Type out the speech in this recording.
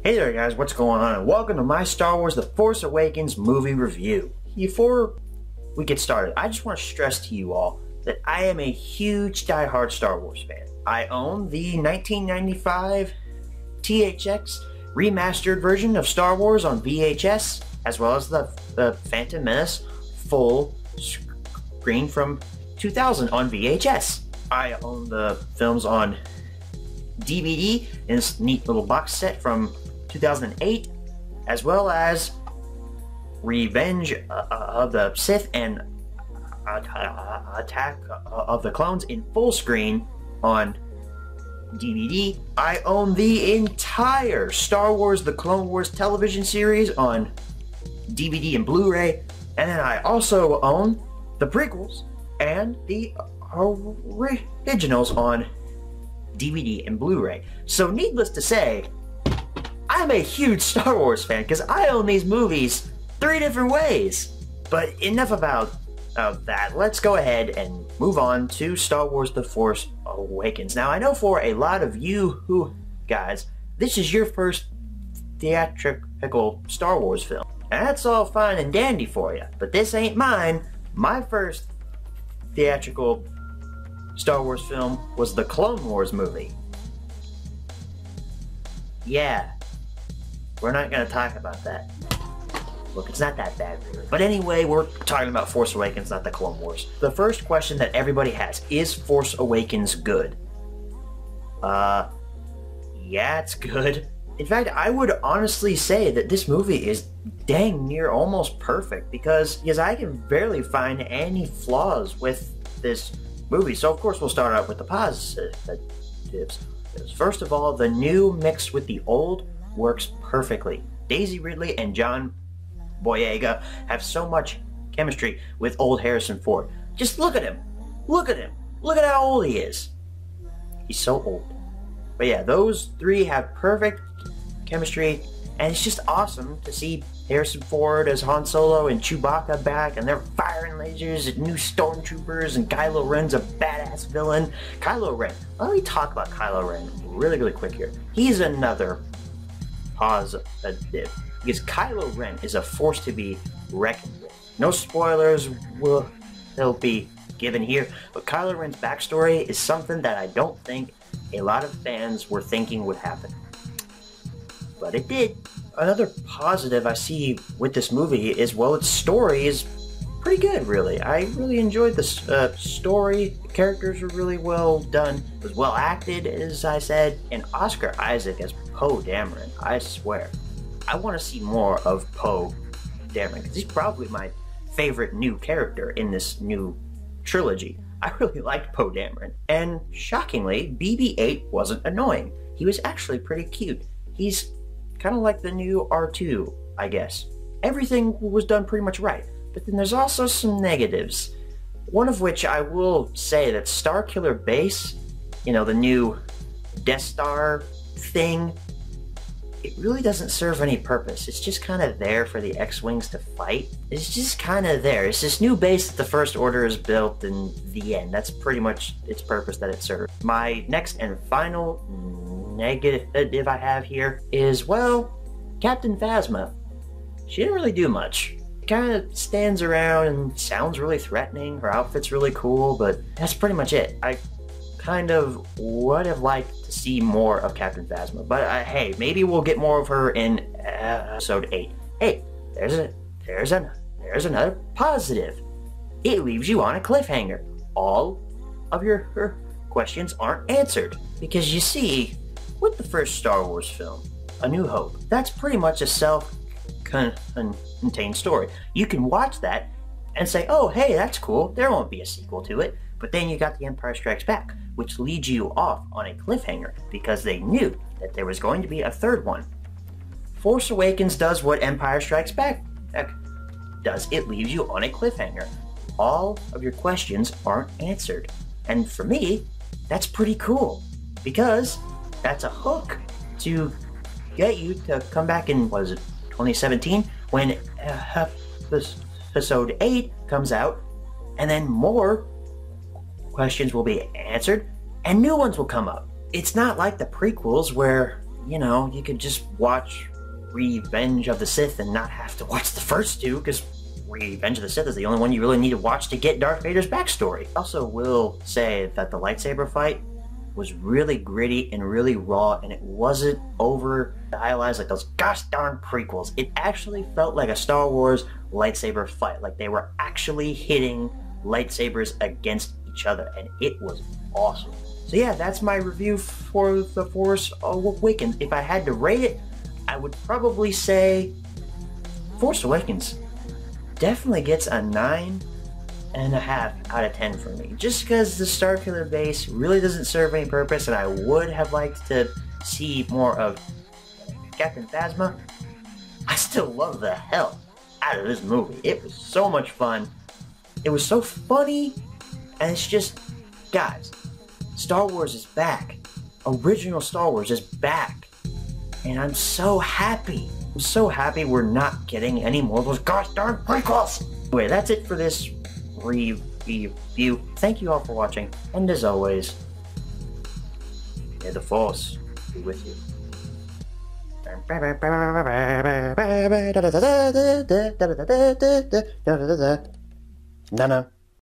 Hey there guys, what's going on? And welcome to my Star Wars The Force Awakens movie review. Before we get started, I just want to stress to you all that I am a huge die-hard Star Wars fan. I own the 1995 THX remastered version of Star Wars on VHS, as well as the Phantom Menace full screen from 2000 on VHS. I own the films on DVD in this neat little box set from 2008, as well as Revenge of the Sith and Attack of the Clones in full screen on DVD. I own the entire Star Wars The Clone Wars television series on DVD and Blu-ray, and then I also own the prequels and the originals on DVD and Blu-ray. So needless to say, I'm a huge Star Wars fan because I own these movies 3 different ways. But enough about that. Let's go ahead and move on to Star Wars The Force Awakens. Now, I know for a lot of you guys, this is your first theatrical Star Wars film. And that's all fine and dandy for you, but this ain't mine. My first theatrical Star Wars film was the Clone Wars movie. Yeah, we're not gonna talk about that. Look, it's not that bad, really. But anyway, we're talking about Force Awakens, not the Clone Wars. The first question that everybody has, is Force Awakens good? Yeah, it's good. In fact, I would honestly say that this movie is dang near almost perfect because I can barely find any flaws with this movie. So of course we'll start out with the positives. First of all, the new mixed with the old works perfectly. Daisy Ridley and John Boyega have so much chemistry with old Harrison Ford. Just look at him. Look at him. Look at how old he is. He's so old. But yeah, those three have perfect chemistry, and it's just awesome to see Harrison Ford as Han Solo and Chewbacca back, and they're firing lasers at new stormtroopers, and Kylo Ren's a badass villain. Kylo Ren. Let me talk about Kylo Ren really quick here. He's another positive, because Kylo Ren is a force to be reckoned with. No spoilers will be given here, but Kylo Ren's backstory is something that I don't think a lot of fans were thinking would happen. But it did. Another positive I see with this movie is, well, its story is pretty good, really. I really enjoyed the story. The characters were really well done. It was well acted, as I said. And Oscar Isaac as Poe Dameron, I swear. I want to see more of Poe Dameron, because he's probably my favorite new character in this new trilogy. I really liked Poe Dameron. And shockingly, BB-8 wasn't annoying. He was actually pretty cute. He's kind of like the new R2, I guess. Everything was done pretty much right, but then there's also some negatives. One of which I will say that Starkiller Base, the new Death Star thing, it really doesn't serve any purpose. It's just kind of there for the X-Wings to fight. It's just kind of there. It's this new base that the First Order has built, and the end. That's pretty much its purpose that it serves. My next and final negative I have here is, well, Captain Phasma. She didn't really do much. Kind of stands around and sounds really threatening. Her outfit's really cool, but that's pretty much it. I kind of would have liked to see more of Captain Phasma, but hey, maybe we'll get more of her in episode 8. Hey, there's another positive. It leaves you on a cliffhanger. All of your questions aren't answered, because you see, with the first Star Wars film, A New Hope, that's pretty much a self-contained story. You can watch that and say, oh, hey, that's cool, there won't be a sequel to it. But then you got The Empire Strikes Back, which leads you off on a cliffhanger because they knew that there was going to be a third one. Force Awakens does what Empire Strikes Back does. It leaves you on a cliffhanger. All of your questions aren't answered. And for me, that's pretty cool, because that's a hook to get you to come back in, 2017, when episode 8 comes out, and then more questions will be answered, and new ones will come up. It's not like the prequels where you know, you could just watch Revenge of the Sith and not have to watch the first two, because Revenge of the Sith is the only one you really need to watch to get Darth Vader's backstory. I also will say that the lightsaber fight was really gritty and really raw, and it wasn't over stylized like those gosh darn prequels. It actually felt like a Star Wars lightsaber fight, like they were actually hitting lightsabers against each other, and it was awesome. So yeah, that's my review for The Force Awakens. If I had to rate it, I would probably say Force Awakens definitely gets a 9.5 out of 10 for me. Just because the Starkiller base really doesn't serve any purpose, and I would have liked to see more of Captain Phasma, I still love the hell out of this movie. It was so much fun. It was so funny, and it's just, guys, Star Wars is back. Original Star Wars is back. And I'm so happy. I'm so happy we're not getting any more of those gosh darn prequels. Anyway, that's it for this review. Thank you all for watching, and as always, may the Force be with you. Nana.